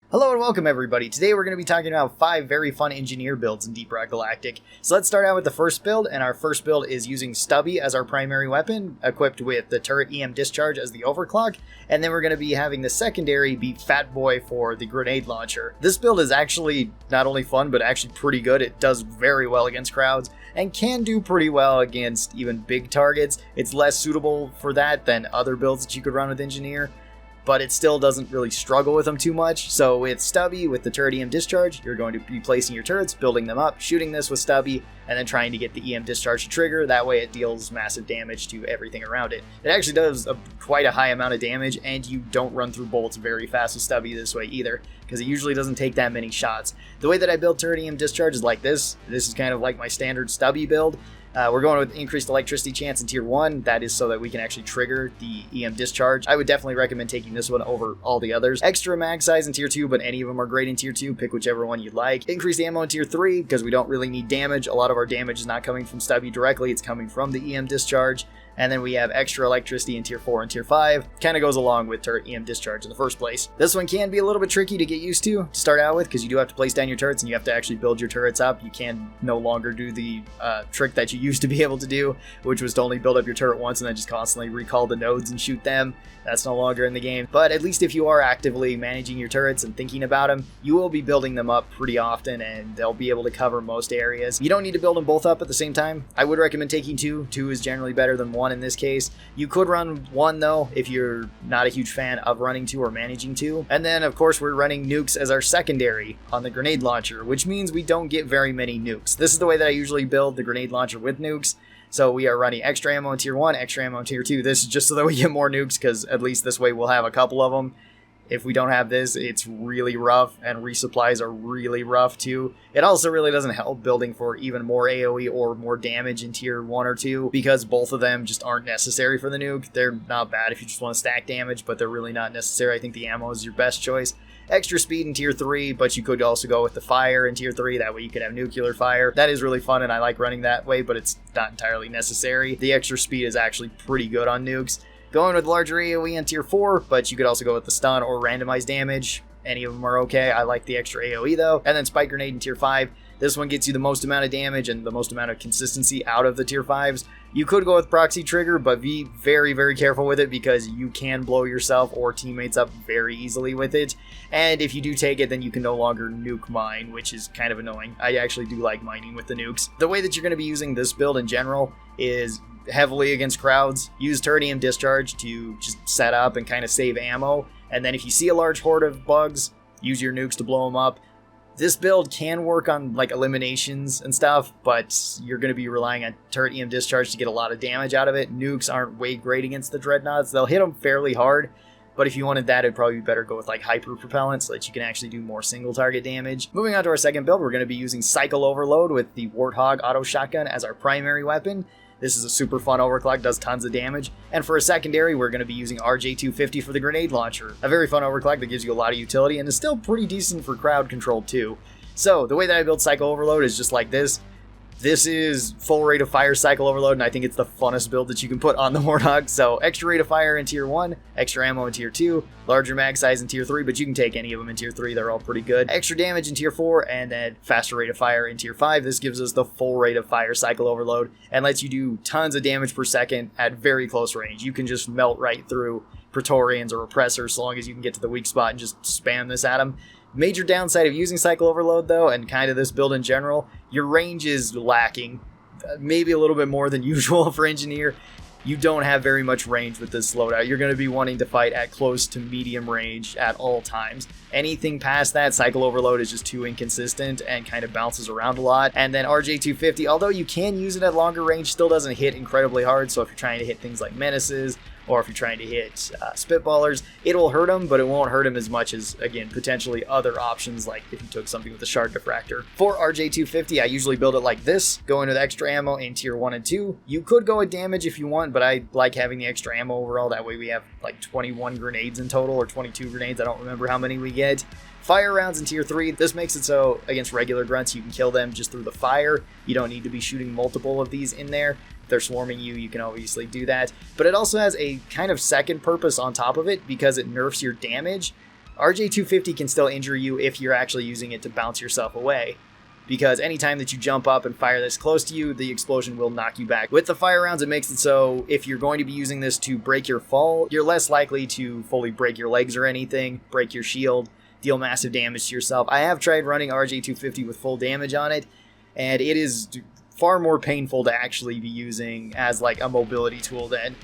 Hello and welcome everybody. Today we're going to be talking about 5 very fun engineer builds in Deep Rock Galactic. So let's start out with the first build, and our first build is using Stubby as our primary weapon, equipped with the Turret Em Discharge as the overclock, and then we're going to be having the secondary be Fat Boy for the grenade launcher. This build is actually not only fun, but actually pretty good. It does very well against crowds, and can do pretty well against even big targets. It's less suitable for that than other builds that you could run with engineer, but it still doesn't really struggle with them too much. So with Stubby, with the Turret Em Discharge, you're going to be placing your turrets, building them up, shooting this with Stubby, and then trying to get the EM Discharge to trigger. That way it deals massive damage to everything around it. It actually does quite a high amount of damage, and you don't run through bullets very fast with Stubby this way either, because it usually doesn't take that many shots. The way that I build Turret Em Discharge is like this. This is kind of like my standard Stubby build. We're going with increased electricity chance in Tier 1. That is so that we can actually trigger the EM Discharge. I would definitely recommend taking this one over all the others. Extra mag size in Tier 2, but any of them are great in Tier 2. Pick whichever one you'd like. Increased ammo in Tier 3, because we don't really need damage. A lot of our damage is not coming from Stubby directly. It's coming from the EM Discharge. And then we have extra electricity in Tier 4 and Tier 5. Kind of goes along with Turret Em Discharge in the first place. This one can be a little bit tricky to get used to start out with, because you do have to place down your turrets and you have to actually build your turrets up. You can no longer do the trick that you used to be able to do, which was to only build up your turret once and then just constantly recall the nodes and shoot them. That's no longer in the game. But at least if you are actively managing your turrets and thinking about them, you will be building them up pretty often, and they'll be able to cover most areas. You don't need to build them both up at the same time. I would recommend taking 2. 2 is generally better than 1 in this case. You could run 1 though if you're not a huge fan of running 2 or managing 2. And then of course we're running nukes as our secondary on the grenade launcher, which means we don't get very many nukes. This is the way that I usually build the grenade launcher with nukes. So we are running extra ammo in Tier 1, extra ammo in Tier 2. This is just so that we get more nukes, because at least this way we'll have a couple of them. If we don't have this, it's really rough, and resupplies are really rough too. It also really doesn't help building for even more AoE or more damage in Tier 1 or 2, because both of them just aren't necessary for the nuke. They're not bad if you just want to stack damage, but they're really not necessary. I think the ammo is your best choice. Extra speed in Tier 3, but you could also go with the fire in Tier 3. That way you could have nuclear fire. That is really fun, and I like running that way, but it's not entirely necessary. The extra speed is actually pretty good on nukes. Going with larger AoE in Tier 4, but you could also go with the stun or randomized damage. Any of them are okay. I like the extra AoE though. And then Spike Grenade in Tier 5. This one gets you the most amount of damage and the most amount of consistency out of the Tier 5s. You could go with Proxy Trigger, but be very, very careful with it, because you can blow yourself or teammates up very easily with it. And if you do take it, then you can no longer nuke mine, which is kind of annoying. I actually do like mining with the nukes. The way that you're going to be using this build in general is heavily against crowds. Use Turret Em Discharge to just set up and kind of save ammo. And then if you see a large horde of bugs, use your nukes to blow them up. This build can work on like eliminations and stuff, but you're going to be relying on Turret Em Discharge to get a lot of damage out of it. Nukes aren't way great against the Dreadnoughts. They'll hit them fairly hard, but if you wanted that, it'd probably be better to go with like Hyper Propellant so that you can actually do more single target damage. Moving on to our second build, we're going to be using Cycle Overload with the Warthog Auto Shotgun as our primary weapon. This is a super fun overclock, does tons of damage. And for a secondary, we're going to be using RJ250 for the grenade launcher. A very fun overclock that gives you a lot of utility and is still pretty decent for crowd control too. So the way that I build Cycle Overload is just like this. This is full rate of fire Cycle Overload, and I think it's the funnest build that you can put on the Warthog. So extra rate of fire in Tier 1, extra ammo in Tier 2, larger mag size in Tier 3, but you can take any of them in Tier 3, they're all pretty good. Extra damage in Tier 4, and then faster rate of fire in Tier 5. This gives us the full rate of fire Cycle Overload, and lets you do tons of damage per second at very close range. You can just melt right through Praetorians or Oppressors so long as you can get to the weak spot and just spam this at them. Major downside of using Cycle Overload though, and kind of this build in general, your range is lacking. Maybe a little bit more than usual for Engineer. You don't have very much range with this loadout. You're going to be wanting to fight at close to medium range at all times. Anything past that, Cycle Overload is just too inconsistent and kind of bounces around a lot. And then RJ250, although you can use it at longer range, still doesn't hit incredibly hard. So if you're trying to hit things like Menaces, or if you're trying to hit Spitballers, it will hurt them, but it won't hurt them as much as, again, potentially other options, like if you took something with a Shard Diffractor. For RJ250, I usually build it like this, going with extra ammo in Tier 1 and 2. You could go with damage if you want, but I like having the extra ammo overall. That way we have like 21 grenades in total, or 22 grenades. I don't remember how many we get. Fire rounds in Tier 3, this makes it so against regular grunts you can kill them just through the fire. You don't need to be shooting multiple of these in there. If they're swarming you, you can obviously do that. But it also has a kind of second purpose on top of it, because it nerfs your damage. RJ250 can still injure you if you're actually using it to bounce yourself away, because anytime that you jump up and fire this close to you, the explosion will knock you back. With the fire rounds, it makes it so if you're going to be using this to break your fall, you're less likely to fully break your legs or anything, break your shield, deal massive damage to yourself. I have tried running RJ250 with full damage on it, and it is far more painful to actually be using as like a mobility tool than.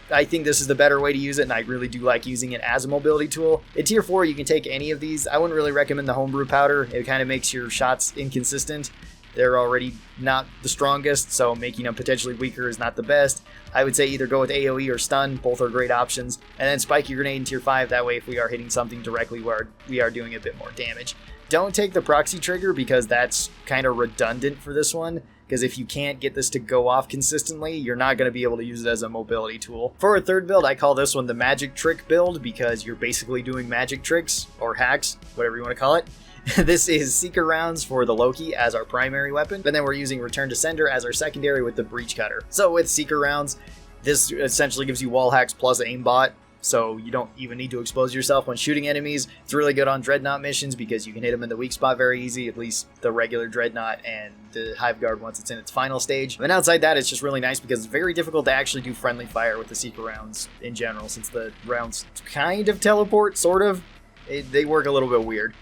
I think this is the better way to use it, and I really do like using it as a mobility tool. At tier 4, you can take any of these. I wouldn't really recommend the homebrew powder. It kind of makes your shots inconsistent. They're already not the strongest, so making them potentially weaker is not the best. I would say either go with AoE or stun. Both are great options. And then spike your grenade in tier 5. That way, if we are hitting something directly, we are doing a bit more damage. Don't take the proxy trigger because that's kind of redundant for this one. Because if you can't get this to go off consistently, you're not going to be able to use it as a mobility tool. For a third build, I call this one the magic trick build because you're basically doing magic tricks, or hacks, whatever you want to call it. This is Seeker rounds for the Loki as our primary weapon, and then we're using Return to Sender as our secondary with the Breach Cutter. So with Seeker rounds, this essentially gives you wall hacks plus aimbot, so you don't even need to expose yourself when shooting enemies. It's really good on Dreadnought missions because you can hit them in the weak spot very easy, at least the regular Dreadnought and the Hive Guard once it's in its final stage. And outside that, it's just really nice because it's very difficult to actually do friendly fire with the Seeker rounds in general, since the rounds kind of teleport, sort of. They work a little bit weird.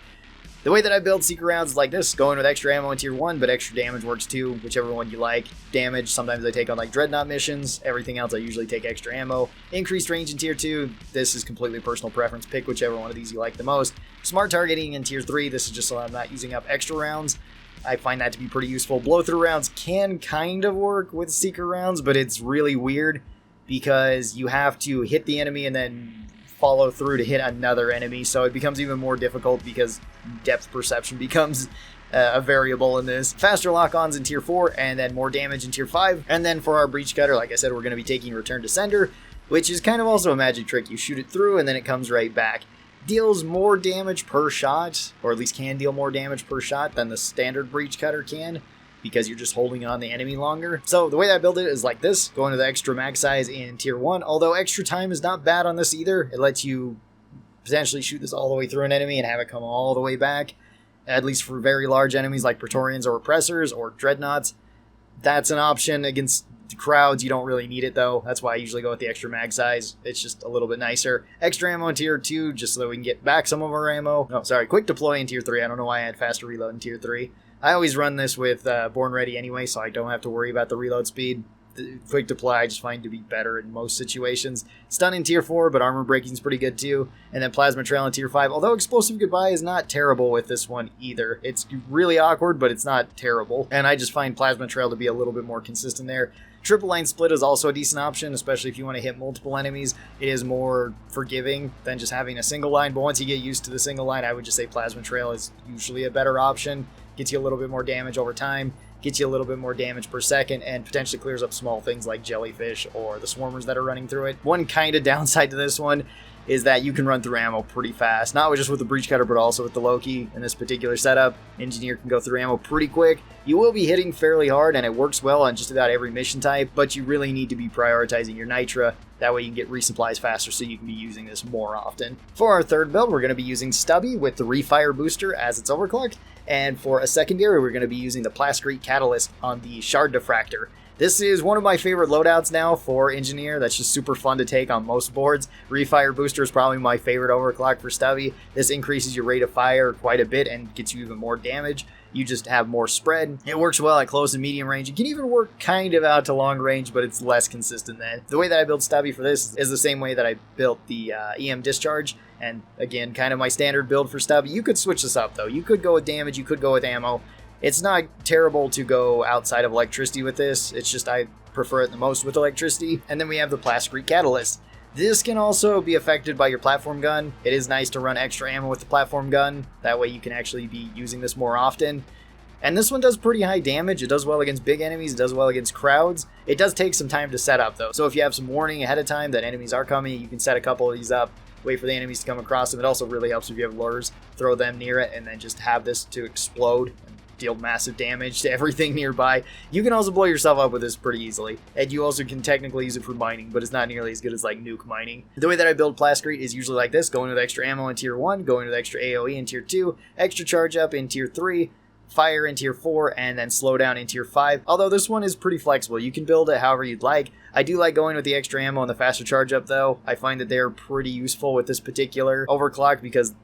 The way that I build Seeker rounds is like this, going with extra ammo in tier 1, but extra damage works too, whichever one you like. Damage, sometimes I take on like Dreadnought missions, everything else I usually take extra ammo. Increased range in tier 2, this is completely personal preference, pick whichever one of these you like the most. Smart targeting in tier 3, this is just so I'm not using up extra rounds. I find that to be pretty useful. Blow-through rounds can kind of work with Seeker rounds, but it's really weird because you have to hit the enemy and then follow through to hit another enemy, so it becomes even more difficult because depth perception becomes a variable in this. Faster lock-ons in tier 4, and then more damage in tier 5. And then for our Breach Cutter, like I said, we're going to be taking Return to Sender, which is kind of also a magic trick. You shoot it through, and then it comes right back. Deals more damage per shot, or at least can deal more damage per shot than the standard Breach Cutter can, because you're just holding on the enemy longer. So the way that I build it is like this, going to the extra mag size in tier 1, although extra time is not bad on this either. It lets you potentially shoot this all the way through an enemy and have it come all the way back, at least for very large enemies like Praetorians or Oppressors or Dreadnoughts. That's an option. Against the crowds, you don't really need it though. That's why I usually go with the extra mag size. It's just a little bit nicer. Extra ammo in tier 2, just so that we can get back some of our ammo. No, sorry, quick deploy in tier 3. I don't know why I had faster reload in tier 3. I always run this with Born Ready anyway, so I don't have to worry about the reload speed. The quick deploy I just find to be better in most situations. Stun in tier 4, but armor breaking is pretty good too. And then Plasma Trail in tier 5, although Explosive Goodbye is not terrible with this one either. It's really awkward, but it's not terrible. And I just find Plasma Trail to be a little bit more consistent there. Triple Line Split is also a decent option, especially if you want to hit multiple enemies. It is more forgiving than just having a single line, but once you get used to the single line, I would just say Plasma Trail is usually a better option. Gets you a little bit more damage over time, gets you a little bit more damage per second, and potentially clears up small things like jellyfish or the swarmers that are running through it. One kind of downside to this one is that you can run through ammo pretty fast, not just with the Breach Cutter, but also with the Loki in this particular setup. Engineer can go through ammo pretty quick. You will be hitting fairly hard, and it works well on just about every mission type, but you really need to be prioritizing your Nitra. That way you can get resupplies faster, so you can be using this more often. For our third build, we're going to be using Stubby with the Refire Booster as its overclock, and for a secondary, we're going to be using the Plascrete Catalyst on the Shard Diffractor. This is one of my favorite loadouts now for Engineer. That's just super fun to take on most boards. Refire Booster is probably my favorite overclock for Stubby. This increases your rate of fire quite a bit and gets you even more damage. You just have more spread. It works well at close and medium range. It can even work kind of out to long range, but it's less consistent then. The way that I build Stubby for this is the same way that I built the EM Discharge. And again, kind of my standard build for Stubby. You could switch this up though. You could go with damage, you could go with ammo. It's not terrible to go outside of electricity with this. It's just I prefer it the most with electricity. And then we have the Plascrete Catalyst. This can also be affected by your platform gun. It is nice to run extra ammo with the platform gun. That way you can actually be using this more often. And this one does pretty high damage. It does well against big enemies. It does well against crowds. It does take some time to set up though. So if you have some warning ahead of time that enemies are coming, you can set a couple of these up. Wait for the enemies to come across them. It also really helps if you have lures. Throw them near it and then just have this to explode and deal massive damage to everything nearby. You can also blow yourself up with this pretty easily, and you also can technically use it for mining, but it's not nearly as good as like nuke mining. The way that I build Plascrete is usually like this: going with extra ammo in tier 1, going with extra AoE in tier 2, extra charge up in tier 3, fire in tier 4, and then slow down in tier 5. Although this one is pretty flexible, you can build it however you'd like. I do like going with the extra ammo and the faster charge up though. I find that they're pretty useful with this particular overclock because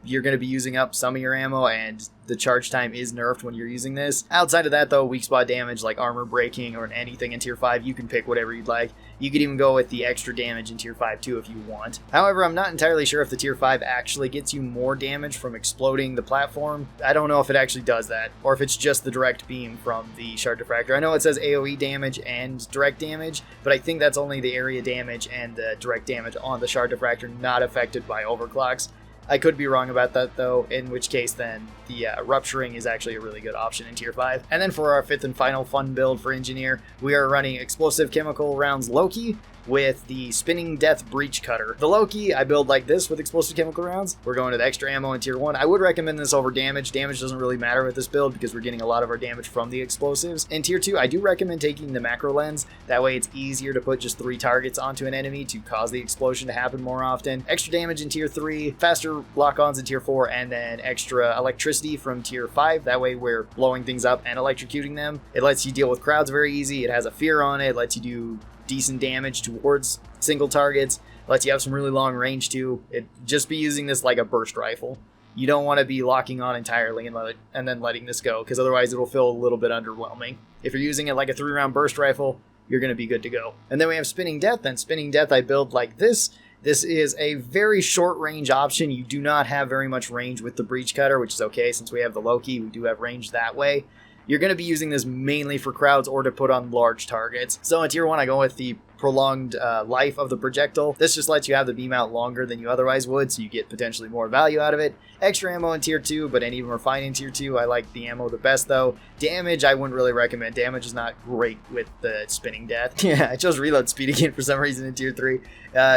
you're going to be using up some of your ammo, and the charge time is nerfed when you're using this. Outside of that though, weak spot damage like armor breaking or anything in tier 5, you can pick whatever you'd like. You could even go with the extra damage in tier 5 too if you want. However, I'm not entirely sure if the tier 5 actually gets you more damage from exploding the platform. I don't know if it actually does that, or if it's just the direct beam from the shard diffractor. I know it says AoE damage and direct damage, but I think that's only the area damage and the direct damage on the shard diffractor, not affected by overclocks. I could be wrong about that though, in which case then the rupturing is actually a really good option in tier 5. And then for our 5th and final fun build for engineer, we are running explosive chemical rounds Loki with the spinning death breach cutter. The Loki I build like this with explosive chemical rounds. We're going with extra ammo in tier 1. I would recommend this over damage. Damage doesn't really matter with this build because we're getting a lot of our damage from the explosives. In tier 2, I do recommend taking the macro lens. That way it's easier to put just 3 targets onto an enemy to cause the explosion to happen more often. Extra damage in tier 3, faster lock-ons in tier 4, and then extra electricity from tier 5. That way we're blowing things up and electrocuting them. It lets you deal with crowds very easy. It has a fear on it. It lets you do decent damage towards single targets, lets you have some really long range too. Just be using this like a burst rifle. You don't want to be locking on entirely and then letting this go, because otherwise it'll feel a little bit underwhelming. If you're using it like a 3-round burst rifle, you're going to be good to go. And then we have spinning death. And spinning death I build like this. This is a very short range option. You do not have very much range with the breach cutter, which is okay since we have the Loki. We do have range that way. You're going to be using this mainly for crowds or to put on large targets. So in tier 1, I go with the prolonged life of the projectile. This just lets you have the beam out longer than you otherwise would, so you get potentially more value out of it. Extra ammo in tier 2, but even more fine in tier 2. I like the ammo the best though. Damage, I wouldn't really recommend. Damage is not great with the spinning death. Yeah, I chose reload speed again for some reason in tier 3.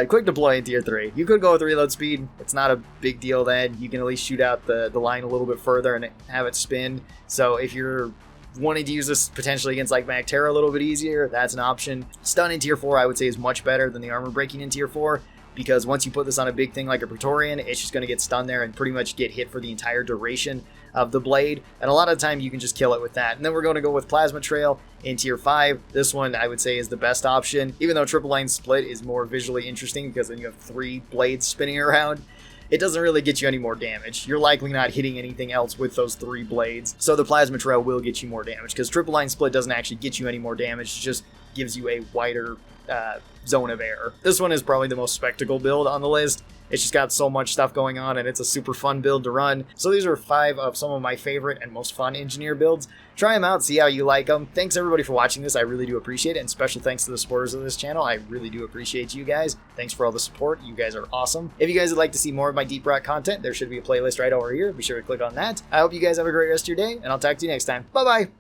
Quick deploy in tier 3. You could go with reload speed. It's not a big deal then. You can at least shoot out the line a little bit further and have it spin. So if you're wanting to use this potentially against like Magterra a little bit easier, that's an option. Stun in tier 4 I would say is much better than the armor breaking in tier 4, because once you put this on a big thing like a Praetorian, it's just going to get stunned there and pretty much get hit for the entire duration of the blade, and a lot of the time you can just kill it with that. And then we're going to go with Plasma Trail in tier 5. This one I would say is the best option, even though triple line split is more visually interesting because then you have 3 blades spinning around. It doesn't really get you any more damage. You're likely not hitting anything else with those 3 blades. So the Plasma Trail will get you more damage, because triple line split doesn't actually get you any more damage. It just gives you a wider zone of error. This one is probably the most spectacle build on the list. It's just got so much stuff going on, and it's a super fun build to run. So these are 5 of some of my favorite and most fun engineer builds. Try them out, see how you like them. Thanks everybody for watching this. I really do appreciate it, and special thanks to the supporters of this channel. I really do appreciate you guys. Thanks for all the support. You guys are awesome. If you guys would like to see more of my Deep Rock content, there should be a playlist right over here. Be sure to click on that. I hope you guys have a great rest of your day, and I'll talk to you next time. Bye-bye!